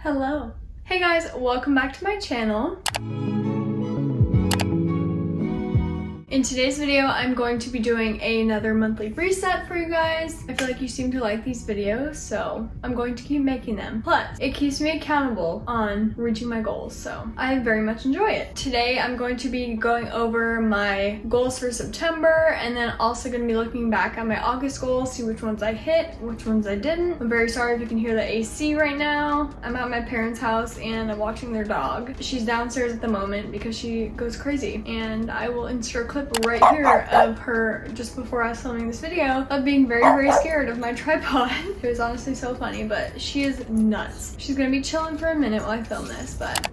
Hello. Hey guys, welcome back to my channel. In today's video, I'm going to be doing another monthly reset for you guys. I feel like you seem to like these videos, so I'm going to keep making them. Plus, it keeps me accountable on reaching my goals, so I very much enjoy it. Today, I'm going to be going over my goals for September, and then also going to be looking back at my August goals, see which ones I hit, which ones I didn't. I'm very sorry if you can hear the AC right now. I'm at my parents' house and I'm watching their dog. She's downstairs at the moment because she goes crazy, and I will insert a clip right here of her just before I was filming this video of being very scared of my tripod. It was honestly so funny, but she is nuts. She's gonna be chilling for a minute while I film this, but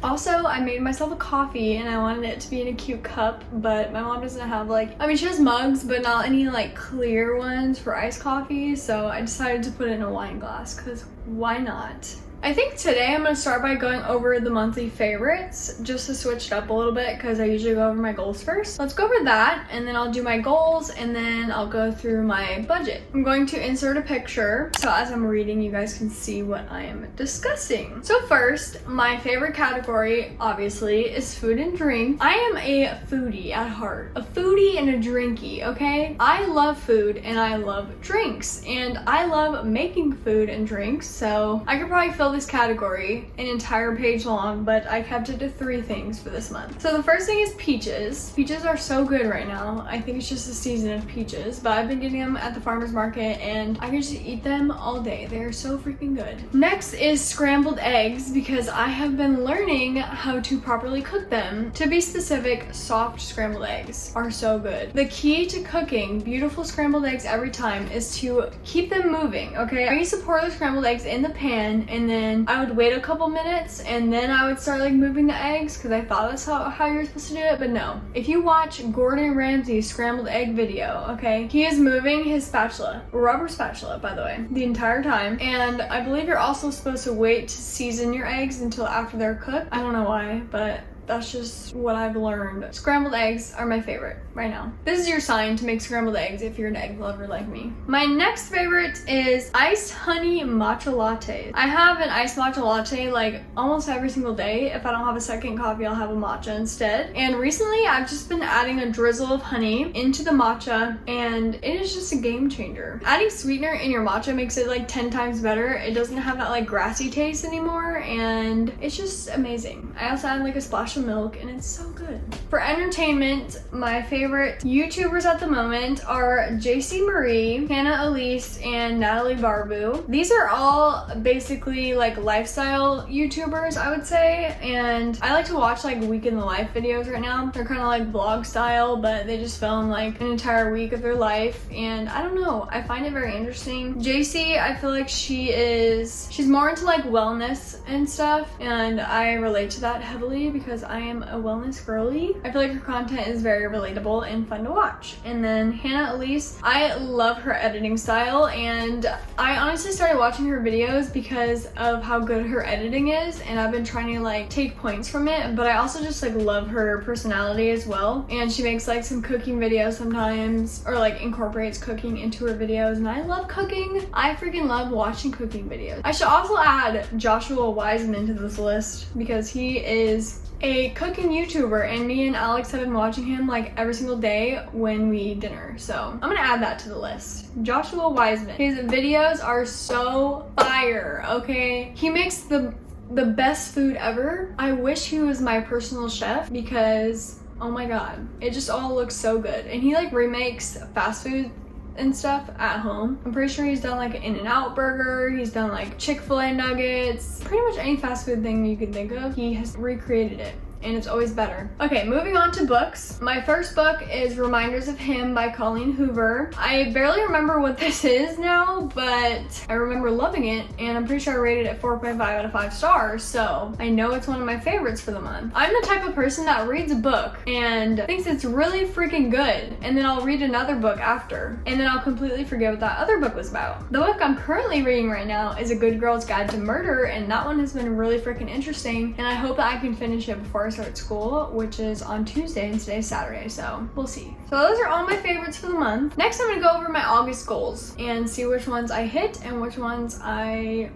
also, I made myself a coffee and I wanted it to be in a cute cup, but my mom doesn't have she has mugs, but not any clear ones for iced coffee, so I decided to put it in a wine glass, because why not? I think today I'm going to start by going over the monthly favorites, just to switch it up a little bit, because I usually go over my goals first. Let's go over that, and then I'll do my goals, and then I'll go through my budget. I'm going to insert a picture, so as I'm reading, you guys can see what I am discussing. So first, my favorite category, obviously, is food and drink. I am a foodie at heart. A foodie and a drinky, okay? I love food, and I love drinks, and I love making food and drinks, so I could probably fill this category an entire page long, but I kept it to 3 things for this month. So the first thing is peaches. Peaches are so good right now. I think it's just the season of peaches, but I've been getting them at the farmer's market and I can just eat them all day. They are so freaking good. Next is scrambled eggs, because I have been learning how to properly cook them. To be specific, soft scrambled eggs are so good. The key to cooking beautiful scrambled eggs every time is to keep them moving, okay? I used to pour the scrambled eggs in the pan, and then I would wait a couple minutes and then I would start moving the eggs, because I thought that's how you're supposed to do it, but no. If you watch Gordon Ramsay's scrambled egg video, okay, he is moving his spatula, rubber spatula by the way, the entire time, and I believe you're also supposed to wait to season your eggs until after they're cooked. I don't know why, but that's just what I've learned. Scrambled eggs are my favorite right now. This is your sign to make scrambled eggs if you're an egg lover like me. My next favorite is iced honey matcha lattes. I have an iced matcha latte almost every single day. If I don't have a second coffee, I'll have a matcha instead. And recently I've just been adding a drizzle of honey into the matcha, and it is just a game changer. Adding sweetener in your matcha makes it 10 times better. It doesn't have that grassy taste anymore, and it's just amazing. I also add a splash of milk, and it's so good. For entertainment, my favorite YouTubers at the moment are JC Marie, Hannah Elise, and Natalie Barbu. These are all basically lifestyle YouTubers, I would say, and I like to watch week in the life videos right now. They're kind of vlog style, but they just film an entire week of their life, and I don't know, I find it very interesting. JC, I feel like she's more into wellness and stuff, and I relate to that heavily because I am a wellness girly. I feel like her content is very relatable and fun to watch. And then Hannah Elise, I love her editing style, and I honestly started watching her videos because of how good her editing is, and I've been trying to take points from it, but I also just love her personality as well. And she makes some cooking videos sometimes, or incorporates cooking into her videos, and I love cooking. I freaking love watching cooking videos. I should also add Joshua Wiseman to this list because he is a cooking YouTuber, and me and Alex have been watching him every single day when we eat dinner, so I'm gonna add that to the list. Joshua Wiseman, his videos are so fire, okay? He makes the best food ever. I wish he was my personal chef, because oh my god, it just all looks so good. And he remakes fast food and stuff at home. I'm pretty sure he's done an In-N-Out burger, he's done Chick-fil-A nuggets, pretty much any fast food thing you can think of, he has recreated it, and it's always better. Okay, moving on to books. My first book is Reminders of Him by Colleen Hoover. I barely remember what this is now, but I remember loving it, and I'm pretty sure I rated it 4.5 out of 5 stars, so I know it's one of my favorites for the month. I'm the type of person that reads a book and thinks it's really freaking good, and then I'll read another book after, and then I'll completely forget what that other book was about. The book I'm currently reading right now is A Good Girl's Guide to Murder, and that one has been really freaking interesting, and I hope that I can finish it before I start school, which is on Tuesday, and today's Saturday, so we'll see. So those are all my favorites for the month. Next, I'm gonna go over my August goals and see which ones I hit and which ones I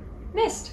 missed.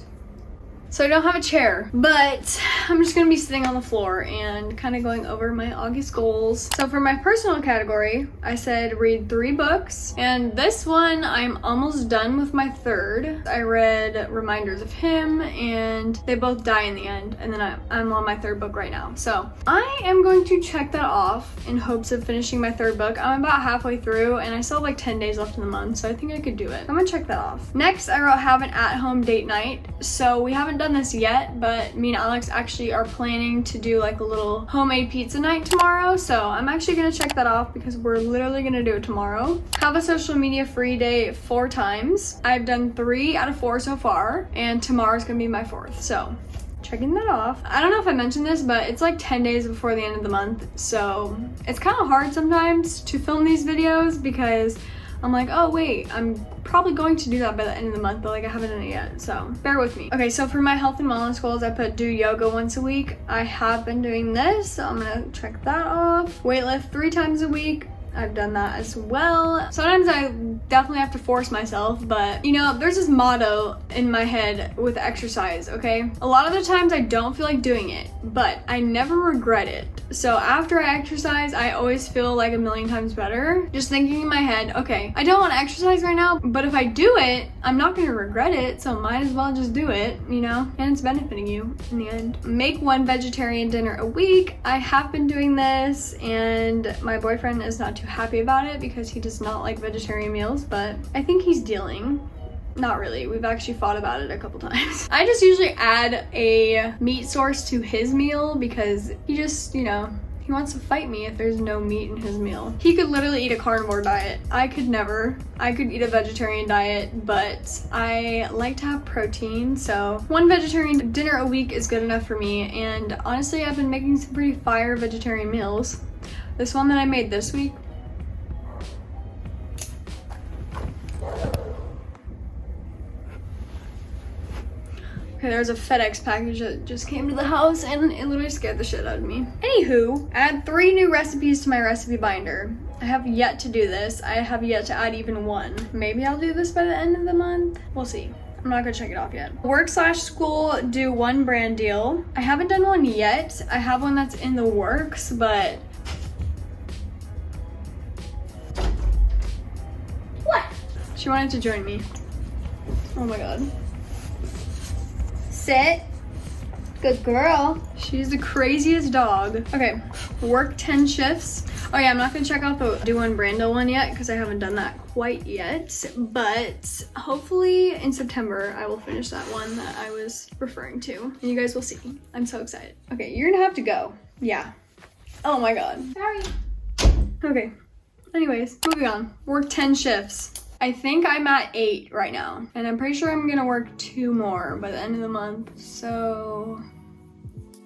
So I don't have a chair, but I'm just gonna be sitting on the floor and kind of going over my August goals. So for my personal category, I said read 3 books, and this one I'm almost done with my 3rd. I read Reminders of Him, and they both die in the end, and then I'm on my 3rd book right now. So I am going to check that off in hopes of finishing my 3rd book. I'm about halfway through, and I still have like 10 days left in the month, so I think I could do it. I'm gonna check that off. Next, I wrote have an at-home date night. So we haven't done this yet, but me and Alex actually are planning to do like a little homemade pizza night tomorrow, so I'm actually gonna check that off because we're literally gonna do it tomorrow. Have a social media free day 4 times. I've done 3 out of 4 so far, and tomorrow's gonna be my 4th, so checking that off. I don't know if I mentioned this, but it's like 10 days before the end of the month, so it's kind of hard sometimes to film these videos because I'm like, oh wait, I'm probably going to do that by the end of the month, but like I haven't done it yet, so bear with me. Okay, so for my health and wellness goals, I put do yoga once a week. I have been doing this, so I'm gonna check that off. Weightlift 3 times a week. I've done that as well. Sometimes I definitely have to force myself, but you know, there's this motto in my head with exercise, okay? A lot of the times I don't feel like doing it, but I never regret it. So after I exercise, I always feel like a million times better. Just thinking in my head, okay, I don't want to exercise right now, but if I do it, I'm not gonna regret it, so might as well just do it, you know? And it's benefiting you in the end. Make 1 vegetarian dinner a week. I have been doing this, and my boyfriend is not too happy about it because he does not like vegetarian meals, but I think he's dealing. Not really, we've actually fought about it a couple times. I just usually add a meat source to his meal because he just, you know, he wants to fight me if there's no meat in his meal. He could literally eat a carnivore diet. I could never. I could eat a vegetarian diet, but I like to have protein, so 1 vegetarian dinner a week is good enough for me, and honestly, I've been making some pretty fire vegetarian meals. This one that I made this week, okay, there was a FedEx package that just came to the house and it literally scared the shit out of me. Anywho, add 3 new recipes to my recipe binder. I have yet to do this. I have yet to add even 1. Maybe I'll do this by the end of the month. We'll see. I'm not gonna check it off yet. Work/school, do 1 brand deal. I haven't done one yet. I have one that's in the works, but what? She wanted to join me. Oh my god. Sit. Good girl. She's the craziest dog. Okay, work 10 shifts. Oh yeah, I'm not gonna check out the do 1 brand deal one yet because I haven't done that quite yet, but hopefully in September I will finish that one that I was referring to, and you guys will see. I'm so excited. Okay, you're gonna have to go. Yeah. Oh my god. Sorry. Okay. Anyways, moving on. Work 10 shifts. I think I'm at 8 right now, and I'm pretty sure I'm gonna work 2 more by the end of the month, so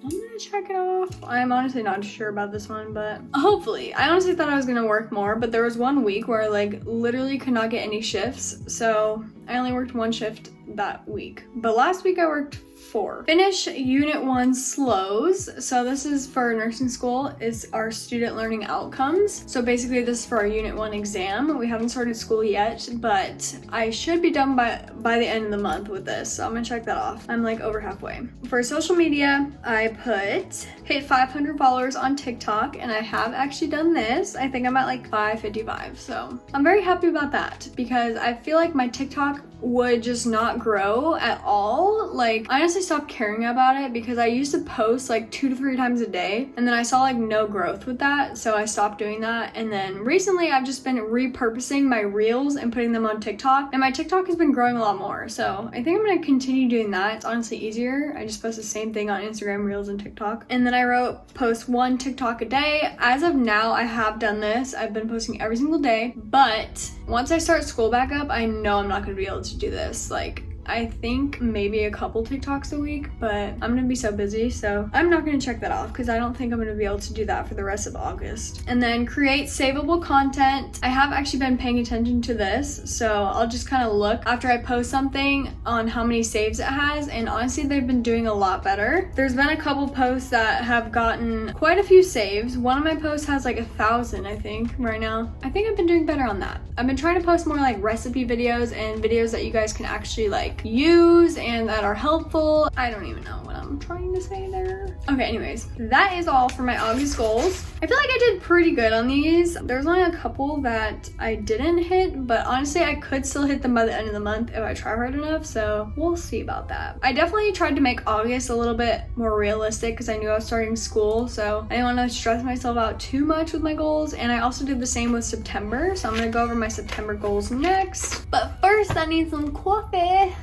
I'm gonna check it off. I'm honestly not sure about this one, but hopefully. I honestly thought I was gonna work more, but there was 1 week where I like literally could not get any shifts, so I only worked 1 shift that week. But last week I worked 4. Finish Unit 1 SLOWs. So this is for nursing school. It's our student learning outcomes. So basically this is for our Unit 1 exam. We haven't started school yet, but I should be done by the end of the month with this. So I'm gonna check that off. I'm like over halfway. For social media, I put hit 500 followers on TikTok, and I have actually done this. I think I'm at like 555. So I'm very happy about that because I feel like my TikTok would just not grow at all. Like, I honestly stopped caring about it because I used to post like 2 to 3 times a day, and then I saw like no growth with that, so I stopped doing that. And then recently I've just been repurposing my reels and putting them on TikTok, and my TikTok has been growing a lot more, so I think I'm gonna continue doing that. It's honestly easier. I just post the same thing on Instagram reels and TikTok. And then I wrote post 1 TikTok a day. As of now, I have done this. I've been posting every single day, but once I start school back up, I know I'm not gonna be able to do this. Like, I think maybe a couple TikToks a week, but I'm gonna be so busy, so I'm not gonna check that off because I don't think I'm gonna be able to do that for the rest of August. And then create savable content. I have actually been paying attention to this, so I'll just kind of look after I post something on how many saves it has, and honestly they've been doing a lot better. There's been a couple posts that have gotten quite a few saves. One of my posts has like 1,000, I think, right now. I think I've been doing better on that. I've been trying to post more like recipe videos and videos that you guys can actually like like use and that are helpful. I don't even know what I'm trying to say there. Okay, anyways, that is all for my August goals. I feel like I did pretty good on these. There's only a couple that I didn't hit, but honestly, I could still hit them by the end of the month if I try hard enough, so we'll see about that. I definitely tried to make August a little bit more realistic because I knew I was starting school, so I didn't want to stress myself out too much with my goals, and I also did the same with September, so I'm gonna go over my September goals next. But first, I need some coffee.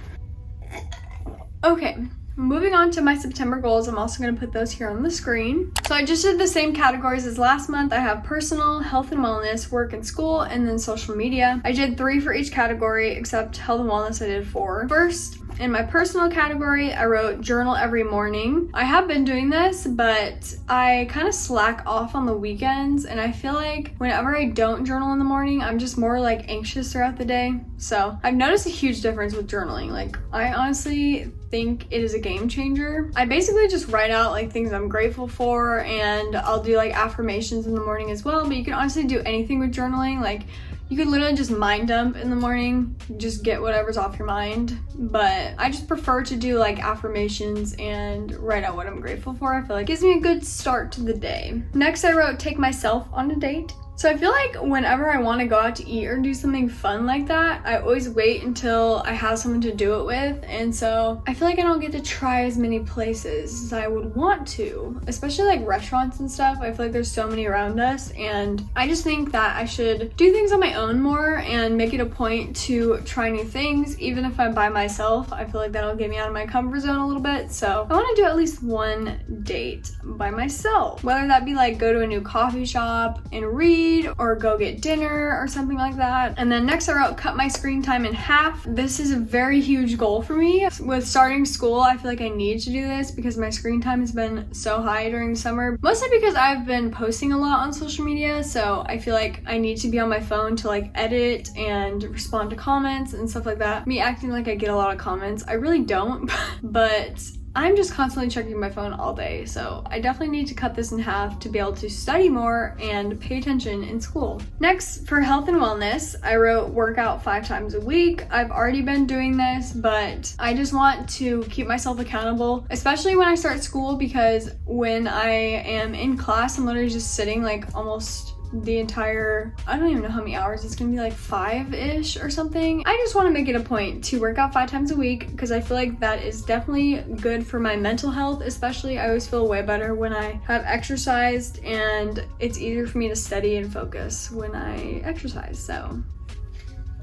Okay. Moving on to my September goals, I'm also going to put those here on the screen. So I just did the same categories as last month. I have personal, health and wellness, work and school, and then social media. I did 3 for each category, except health and wellness I did 4. First, in my personal category, I wrote journal every morning. I have been doing this, but I kind of slack off on the weekends, and I feel like whenever I don't journal in the morning, I'm just more like anxious throughout the day. So I've noticed a huge difference with journaling. Like, I honestly think it is a game changer. I basically just write out like things I'm grateful for, and I'll do like affirmations in the morning as well, but you can honestly do anything with journaling. Like, you could literally just mind dump in the morning, just get whatever's off your mind. But I just prefer to do like affirmations and write out what I'm grateful for. I feel like it gives me a good start to the day. Next, I wrote take myself on a date. So I feel like whenever I want to go out to eat or do something fun like that, I always wait until I have someone to do it with. And so I feel like I don't get to try as many places as I would want to, especially like restaurants and stuff. I feel like there's so many around us, and I just think that I should do things on my own more and make it a point to try new things. Even if I'm by myself, I feel like that'll get me out of my comfort zone a little bit. So I want to do at least one date by myself, whether that be like go to a new coffee shop and read, or go get dinner or something like that. And then next I wrote cut my screen time in half. This is a very huge goal for me. With starting school, I feel like I need to do this because my screen time has been so high during the summer, mostly because I've been posting a lot on social media, so I feel like I need to be on my phone to like edit and respond to comments and stuff like that. Me acting like I get a lot of comments, I really don't, but I'm just constantly checking my phone all day, so I definitely need to cut this in half to be able to study more and pay attention in school. Next, for health and wellness, I wrote workout 5 times a week. I've already been doing this, but I just want to keep myself accountable, especially when I start school, because when I am in class, I'm literally just sitting like almost the entire, I don't even know how many hours, it's gonna be like 5-ish or something. I just want to make it a point to work out 5 times a week because I feel like that is definitely good for my mental health. Especially, I always feel way better when I have exercised, and it's easier for me to study and focus when I exercise. So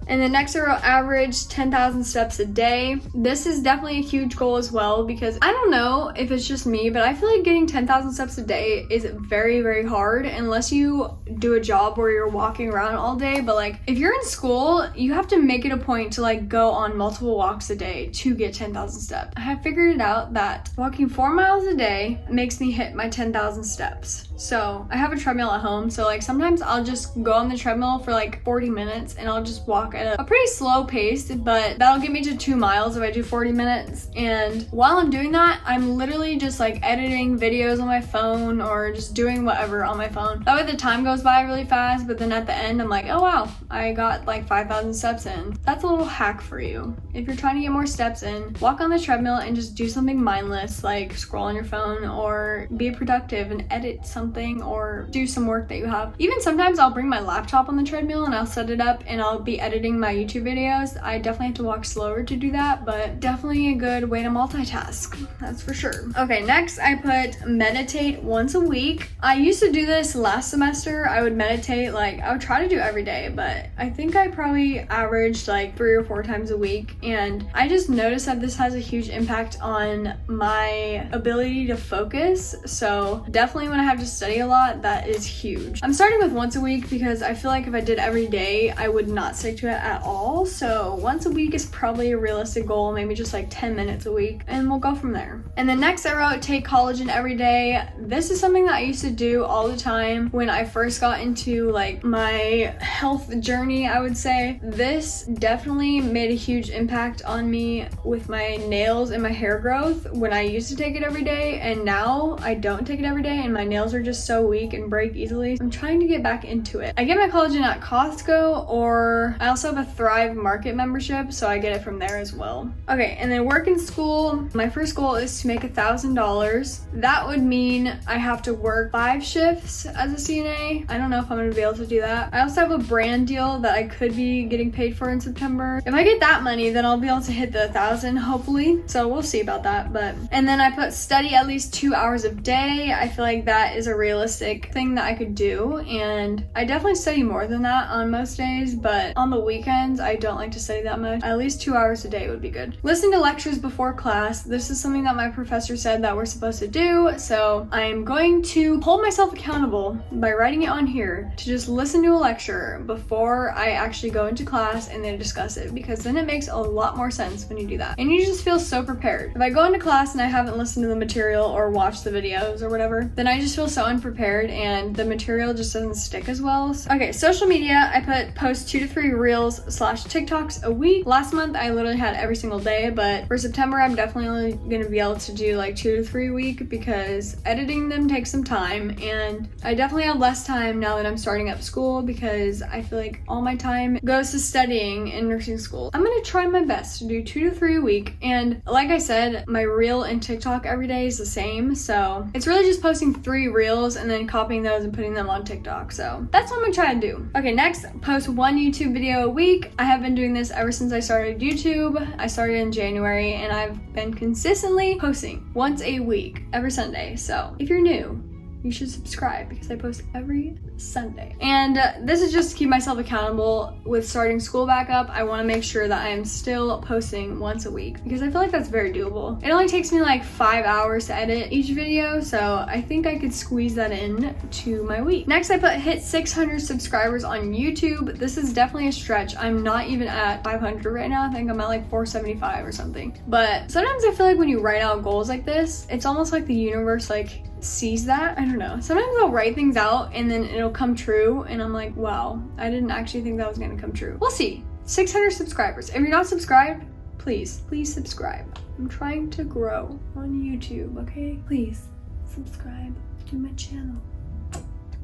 And then next I wrote average 10,000 steps a day. This is definitely a huge goal as well, because I don't know if it's just me, but I feel like getting 10,000 steps a day is very, very hard unless you do a job where you're walking around all day. But like if you're in school, you have to make it a point to like go on multiple walks a day to get 10,000 steps. I have figured it out that walking 4 miles a day makes me hit my 10,000 steps. So I have a treadmill at home, so like sometimes I'll just go on the treadmill for like 40 minutes and I'll just walk at a pretty slow pace, but that'll get me to 2 miles if I do 40 minutes. And while I'm doing that, I'm literally just like editing videos on my phone or just doing whatever on my phone. That way the time goes by really fast, but then at the end I'm like, oh wow, I got like 5,000 steps in. That's a little hack for you. If you're trying to get more steps in, walk on the treadmill and just do something mindless, like scroll on your phone or be productive and edit something or do some work that you have. Even sometimes I'll bring my laptop on the treadmill and I'll set it up and I'll be editing my YouTube videos. I definitely have to walk slower to do that, but definitely a good way to multitask, that's for sure. Okay, next I put meditate once a week. I used to do this last semester. I would meditate, like I would try to do every day, but I think I probably averaged like 3 or 4 times a week, and I just noticed that this has a huge impact on my ability to focus. So definitely when I have to study a lot, that is huge. I'm starting with once a week because I feel like if I did every day, I would not stick to it at all. So once a week is probably a realistic goal, maybe just like 10 minutes a week, and we'll go from there. And then next I wrote take collagen every day. This is something that I used to do all the time when I first got into like my health journey, I would say. This definitely made a huge impact on me with my nails and my hair growth when I used to take it every day, and now I don't take it every day and my nails are just so weak and break easily. I'm trying to get back into it. I get my collagen at Costco, or I also have a Thrive Market membership, so I get it from there as well. Okay, and then work and school. My first goal is to make $1,000. That would mean I have to work 5 shifts as a CNA. I don't know if I'm gonna be able to do that. I also have a brand deal that I could be getting paid for in September. If I get that money, then I'll be able to hit the 1,000 hopefully. So we'll see about that. And then I put study at least 2 hours a day. I feel like that is a realistic thing that I could do, and I definitely study more than that on most days, but on the weekends I don't like to study that much. At least 2 hours a day would be good. Listen to lectures before class. This is something that my professor said that we're supposed to do, so I'm going to hold myself accountable by writing it on here to just listen to a lecture before I actually go into class and then discuss it, because then it makes a lot more sense when you do that and you just feel so prepared. If I go into class and I haven't listened to the material or watched the videos or whatever, then I just feel so unprepared and the material just doesn't stick as well. Okay, social media, I post 2 to 3 reels / TikToks a week. Last month I literally had every single day, but for September I'm definitely only gonna be able to do like 2 to 3 a week because editing them takes some time, and I definitely have less time now that I'm starting up school because I feel like all my time goes to studying in nursing school. I'm gonna try my best to do 2 to 3 a week, and like I said, my reel and TikTok every day is the same, so it's really just posting 3 reels and then copying those and putting them on TikTok. So that's what I'm gonna try to do. Okay, next, post 1 YouTube video a week. I have been doing this ever since I started YouTube. I started in January and I've been consistently posting once a week, every Sunday. So if you're new, you should subscribe because I post every Sunday. And this is just to keep myself accountable with starting school back up. I want to make sure that I am still posting once a week because I feel like that's very doable. It only takes me like 5 hours to edit each video, so I think I could squeeze that in to my week. Next, I put hit 600 subscribers on YouTube. This is definitely a stretch. I'm not even at 500 right now. I think I'm at like 475 or something. But sometimes I feel like when you write out goals like this, it's almost like the universe like sees that. I don't know. Sometimes I'll write things out and then it'll come true and I'm like, wow, I didn't actually think that was gonna come true. We'll see. 600 subscribers. If you're not subscribed, please subscribe. I'm trying to grow on YouTube, okay? Please subscribe to my channel.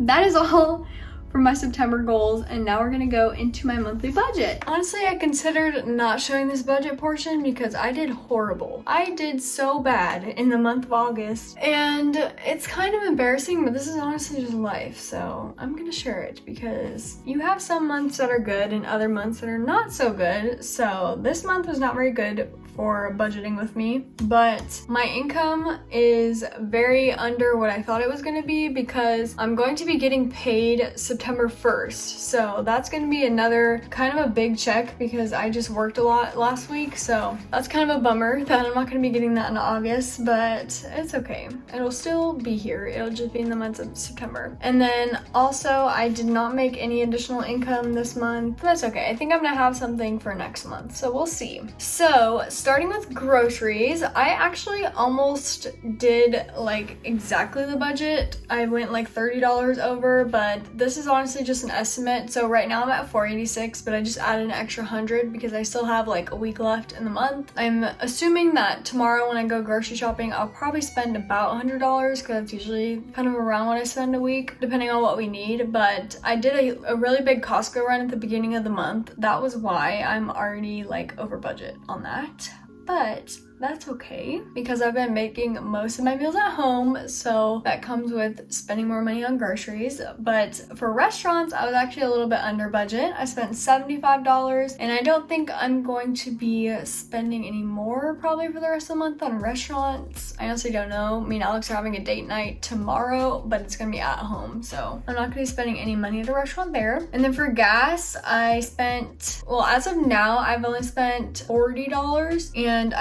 That is all for my September goals, and now we're gonna go into my monthly budget. Honestly, I considered not showing this budget portion because I did horrible. I did so bad in the month of August, and it's kind of embarrassing, but this is honestly just life, so I'm gonna share it because you have some months that are good and other months that are not so good. So this month was not very good for budgeting with me, but my income is very under what I thought it was gonna be because I'm going to be getting paid September 1st. So that's gonna be another kind of a big check because I just worked a lot last week. So that's kind of a bummer that I'm not gonna be getting that in August, but it's okay. It'll still be here. It'll just be in the month of September. And then also I did not make any additional income this month. That's okay. I think I'm gonna have something for next month. So we'll see. So starting with groceries, I actually almost did like exactly the budget. I went like $30 over, but this is honestly just an estimate. So right now I'm at $486, but I just added an extra 100 because I still have like a week left in the month. I'm assuming that tomorrow when I go grocery shopping, I'll probably spend about $100 because that's usually kind of around what I spend a week, depending on what we need. But I did a really big Costco run at the beginning of the month. That was why I'm already like over budget on that. But that's okay because I've been making most of my meals at home, so that comes with spending more money on groceries. But for restaurants, I was actually a little bit under budget. I spent $75, and I don't think I'm going to be spending any more probably for the rest of the month on restaurants. I honestly don't know. Me and Alex are having a date night tomorrow, but it's gonna be at home, so I'm not gonna be spending any money at a restaurant there. And then for gas, I spent, well, as of now, I've only spent $40, and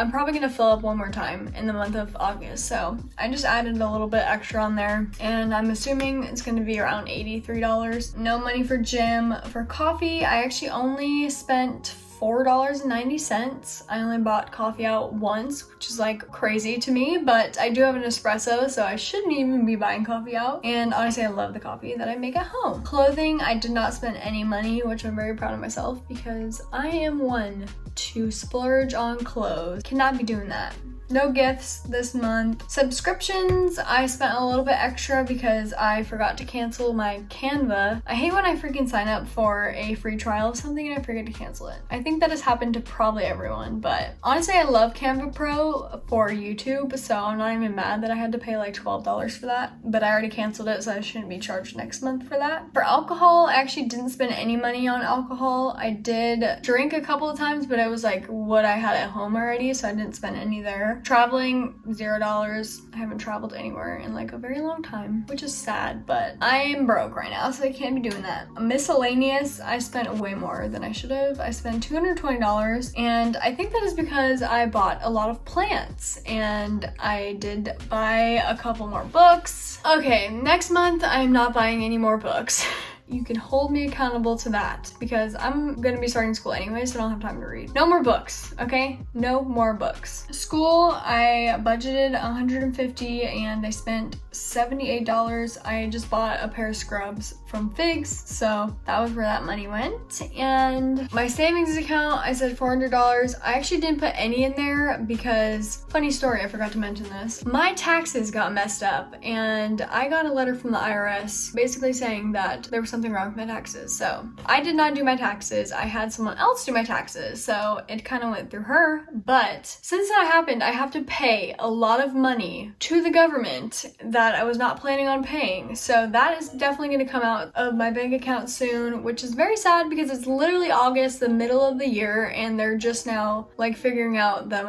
I'm probably gonna fill up one more time in the month of August. So I just added a little bit extra on there, and I'm assuming it's gonna be around $83. No money for gym. For coffee, I actually only spent $4.90. I only bought coffee out once, which is like crazy to me, but I do have an espresso, so I shouldn't even be buying coffee out. And honestly, I love the coffee that I make at home. Clothing, I did not spend any money, which I'm very proud of myself because I am one to splurge on clothes. Cannot be doing that. No gifts this month. Subscriptions, I spent a little bit extra because I forgot to cancel my Canva. I hate when I freaking sign up for a free trial of something and I forget to cancel it. I think that has happened to probably everyone, but honestly I love Canva Pro for YouTube, so I'm not even mad that I had to pay like $12 for that, but I already canceled it, so I shouldn't be charged next month for that. For alcohol, I actually didn't spend any money on alcohol. I did drink a couple of times, but it was like what I had at home already, so I didn't spend any there. Traveling, $0. I haven't traveled anywhere in like a very long time, which is sad, but I am broke right now, so I can't be doing that. Miscellaneous, I spent way more than I should have. I spent $220, and I think that is because I bought a lot of plants, and I did buy a couple more books. Okay, next month I'm not buying any more books. You can hold me accountable to that because I'm gonna be starting school anyway, so I don't have time to read. No more books, okay? No more books. School, I budgeted $150 and I spent $78. I just bought a pair of scrubs from Figs, so that was where that money went. And my savings account, I said $400. I actually didn't put any in there because, funny story, I forgot to mention this. My taxes got messed up and I got a letter from the IRS basically saying that there was something wrong with my taxes. So I did not do my taxes. I had someone else do my taxes, so it kind of went through her. But since that happened, I have to pay a lot of money to the government that I was not planning on paying. So that is definitely going to come out of my bank account soon, which is very sad because it's literally August, the middle of the year, and they're just now like figuring out that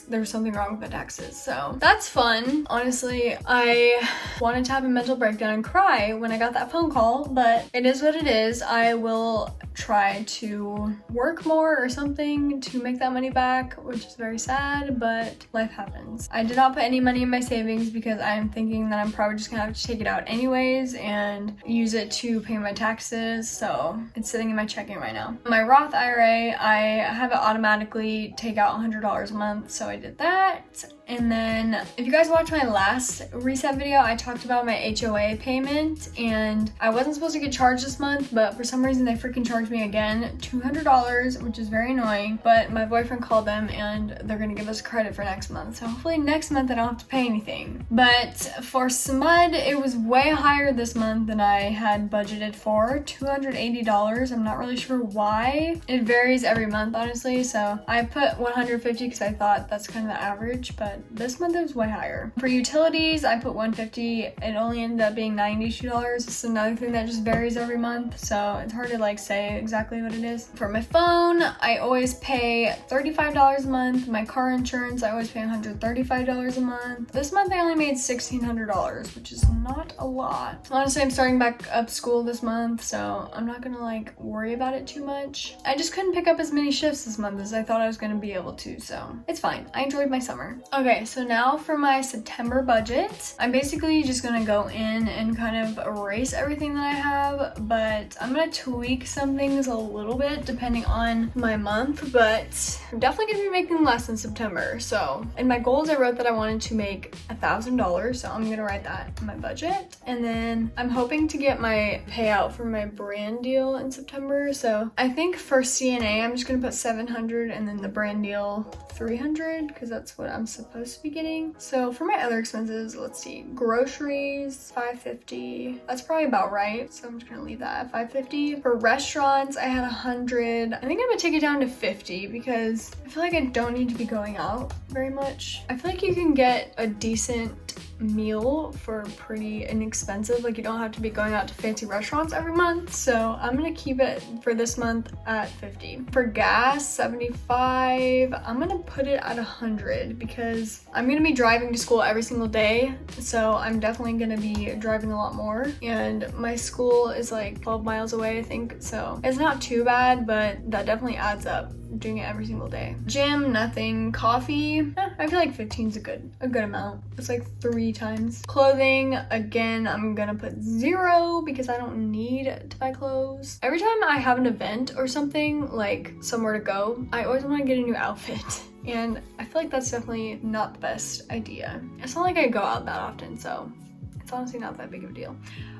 there's something wrong with my taxes. So that's fun. Honestly, I wanted to have a mental breakdown and cry when I got that phone call, but it is what it is. I will try to work more or something to make that money back, which is very sad, but life happens. I did not put any money in my savings because I'm thinking that I'm probably just gonna have to take it out anyways and use it to pay my taxes, so it's sitting in my checking right now. My Roth IRA, I have it automatically take out $100 a month, so I did that. And then if you guys watched my last reset video, I talked about my HOA payment, and I wasn't supposed to get charged this month, but for some reason they freaking charged me again $200, which is very annoying. But my boyfriend called them and they're gonna give us credit for next month, so hopefully next month I don't have to pay anything. But for SMUD, it was way higher this month than I had budgeted for, $280. I'm not really sure why. It varies every month, honestly, so I put $150 because I thought that's kind of the average, but this month it was way higher. For utilities, I put $150. It only ended up being $92. It's another thing that just varies every month, so it's hard to like say exactly what it is. For my phone, I always pay $35 a month. My car insurance, I always pay $135 a month. This month I only made $1,600, which is not a lot. Honestly, I'm starting back up school this month, so I'm not gonna like worry about it too much. I just couldn't pick up as many shifts this month as I thought I was gonna be able to, so it's fine. I enjoyed my summer. Okay, so now for my September budget, I'm basically just gonna go in and kind of erase everything that I have, but I'm gonna tweak some things a little bit depending on my month, but I'm definitely gonna be making less in September. So in my goals, I wrote that I wanted to make $1,000, so I'm gonna write that in my budget. And then I'm hoping to get my payout for my brand deal in September. So I think for CNA, I'm just gonna put 700 and then the brand deal 300 because that's what I'm supposed to be getting. So for my other expenses, let's see, groceries, $550. That's probably about right. So I'm just gonna leave that at $550. For restaurants, I had 100. I think I'm gonna take it down to 50 because I feel like I don't need to be going out very much. I feel like you can get a decent meal for pretty inexpensive. Like you don't have to be going out to fancy restaurants every month. So I'm gonna keep it for this month at 50. For gas, 75. I'm gonna put it at 100 because I'm gonna be driving to school every single day. So I'm definitely gonna be driving a lot more. And my school is like 12 miles away, I think. So it's not too bad, but that definitely adds up. Doing it every single day. Gym, nothing. Coffee, I feel like 15 is a good amount. It's like 3 times. Clothing, again, I'm gonna put 0 because I don't need to buy clothes. Every time I have an event or something, like somewhere to go, I always want to get a new outfit. And I feel like that's definitely not the best idea. It's not like I go out that often, so it's honestly not that big of a deal.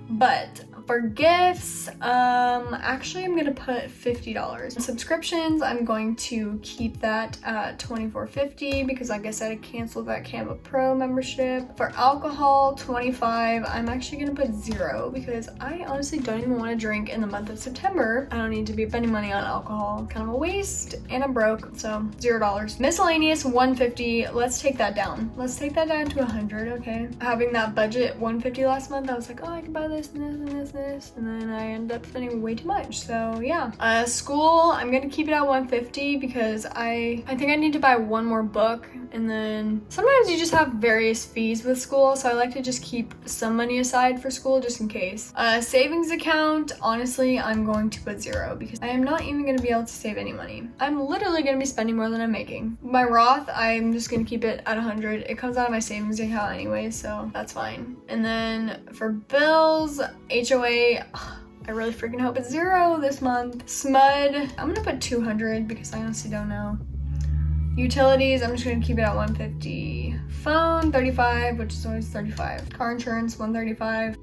But For gifts, actually I'm gonna put $50. Subscriptions, I'm going to keep that at $24.50 because like I said, I canceled that Canva Pro membership. For alcohol, $25. I'm actually gonna put $0 because I honestly don't even want to drink in the month of September. I don't need to be spending money on alcohol. Kind of a waste, and I'm broke, so $0. Miscellaneous, $150. Let's take that down. Let's take that down to $100, okay? Having that budget $150 last month, I was like, oh, I can buy this and this and this and this, and then I ended up spending way too much, so yeah. School, I'm gonna keep it at $150 because I think I need to buy one more book, and then sometimes you just have various fees with school, so I like to just keep some money aside for school just in case. Savings account, honestly, I'm going to put $0 because I am not even gonna be able to save any money. I'm literally gonna be spending more than I'm making. My Roth, I'm just gonna keep it at $100. It comes out of my savings account anyway, so that's fine. And then for bills, HOA, I really freaking hope it's $0 this month. SMUD, I'm gonna put $200 because I honestly don't know. Utilities, I'm just gonna keep it at $150. Phone, $35, which is always $35. Car insurance, $135.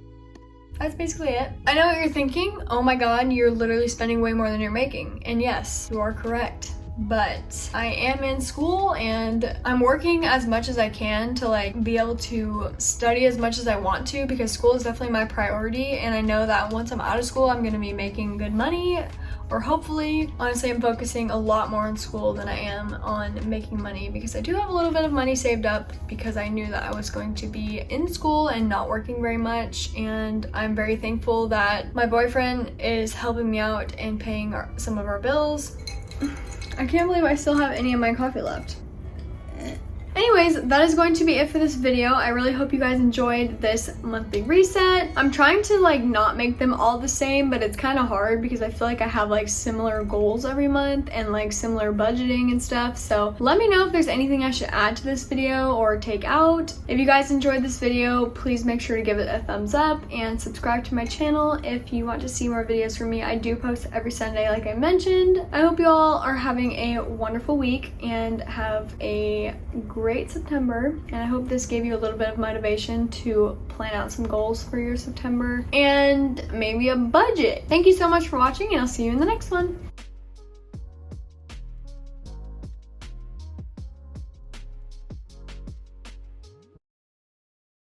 That's basically it. I know what you're thinking. Oh my god, you're literally spending way more than you're making. And yes, you are correct. But I am in school and I'm working as much as I can to like be able to study as much as I want to because school is definitely my priority, and I know that once I'm out of school I'm gonna be making good money, or hopefully. Honestly, I'm focusing a lot more on school than I am on making money because I do have a little bit of money saved up because I knew that I was going to be in school and not working very much, and I'm very thankful that my boyfriend is helping me out and paying some of our bills. I can't believe I still have any of my coffee left. Anyways, that is going to be it for this video. I really hope you guys enjoyed this monthly reset. I'm trying to like not make them all the same, but it's kind of hard because I feel like I have like similar goals every month and like similar budgeting and stuff. So let me know if there's anything I should add to this video or take out. If you guys enjoyed this video, please make sure to give it a thumbs up and subscribe to my channel if you want to see more videos from me. I do post every Sunday like I mentioned. I hope you all are having a wonderful week and have a great September, and I hope this gave you a little bit of motivation to plan out some goals for your September and maybe a budget. Thank you so much for watching, and I'll see you in the next one.